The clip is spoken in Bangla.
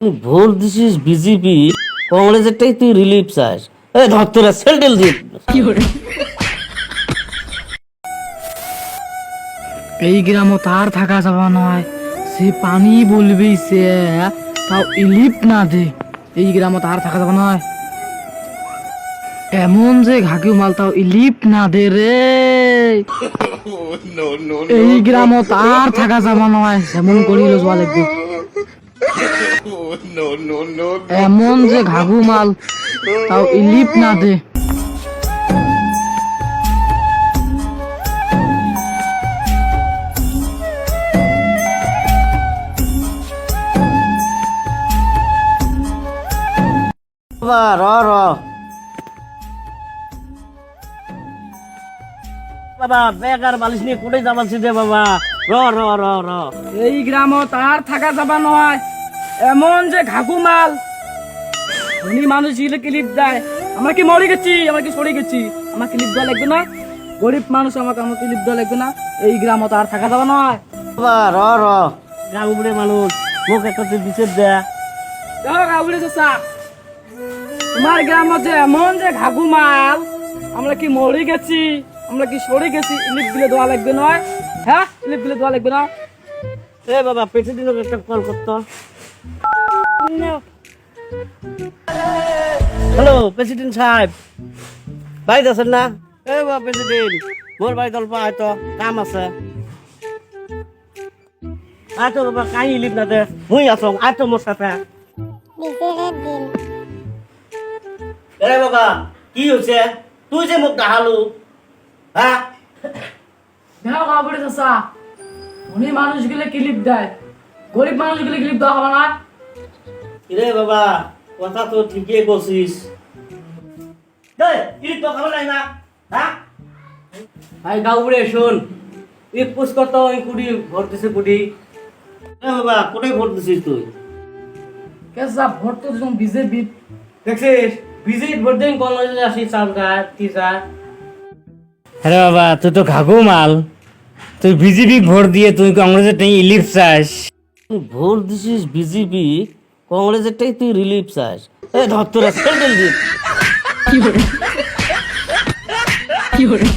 তুই ভোট দিছিস বিজেপি, কংগ্রেসেরটাই তুই রিলিফ চাস। এই ধর তোরা সেন্ডেল দিয়ে এই গ্রামও তার থাকা যাবা নয়, সে পানি বলবি সে তাও ইলিপ না দে। এই গ্রামও তার থাকা যাবা নয়, এমন যে ঘাকি মাল তাও ইলিপ না দে রে। এই গ্রামও তার থাকা যাবা নয়, যেমন করিল জোয়া লাগবে। এমন যে ঘাগু মাল তাও ইলিপ না দে। বাবা র র বাবা, ব্যাগ আর বালিশ নিয়ে কোথায় যাবাচ্ছি রে বাবা। র র র র এই গ্রামও তার থাকা যাবা নয়, এমন যে ঘাগু মাল ধনী মানুষ গিলে ক্লিপ দেয়। আমরা কি মরে গেছি, আমরা কি সরে গেছি, আমার ক্লিপ দেওয়া লাগবে না? গরিব মানুষ আমাকে আমার ক্লিপ দেওয়া লাগবে না? এই গ্রামও তার থাকা যাবা নয়। বাবা র র গাঁ উপরে মানুষ মুখ একটা দিচ্ছে দেয়া। তোমার গ্রামে যে এমন যে ঘাগু মাল, আমরা কি মরে গেছি, আমরা কি সরে গেছি, ইলিপ দিলে দেওয়া লাগবে নয়? হ্যাঁ, ইলিপ দিলে দেওয়া লাগবে না? এ বাবা প্রেসিডেন্টকে একটা কল করতো। হ্যালো প্রেসিডেন্ট সাহেব, বাড়িতে আছেন না? এ বাবা প্রেসিডেন্ট, মোর বাড়ি অল্প হয়তো কাম আছে। আচ্ছা বাবা কাই ইলিপ না দে, মুই আছো আছো মোর সাথে। এরে বাবা কি হয়েছে, তুই যে মুখ ডাহালু? হ্যাঁ দেখো কাপড়ে চাষা, ধনী মানুষ গেলে ক্লিপ দেয়, গরিব মানুষ গেলে ক্লিপ দেওয়া হবে না? রে বাবা কথা তো ঠিকই করছিস। ইলিপ তো খাবে নাই না? হ্যাঁ ভাই গাউরে শোন, এই পুষ কত ওই কুড়ি ভোট দিছে কুড়ি। এ বাবা কোথায় ভোট দিছিস তুই? কেসা ভোট তো তুমি বিজেপি দেখছিস বিজেপি ভোট দিন কলেজে আসি চালকার টিচার। আরে বাবা তুই তো ঘাগু মাল, তুই বিজেপি ভোট দিয়ে তুই কংগ্রেসের ইলিপ চাস। তুই ভোট দিছিস বিজেপি, কংগ্রেসেরটাই তুই রিলিফ চাস। এ ধর তোরা সেন্ডেল দিয়ে কি করে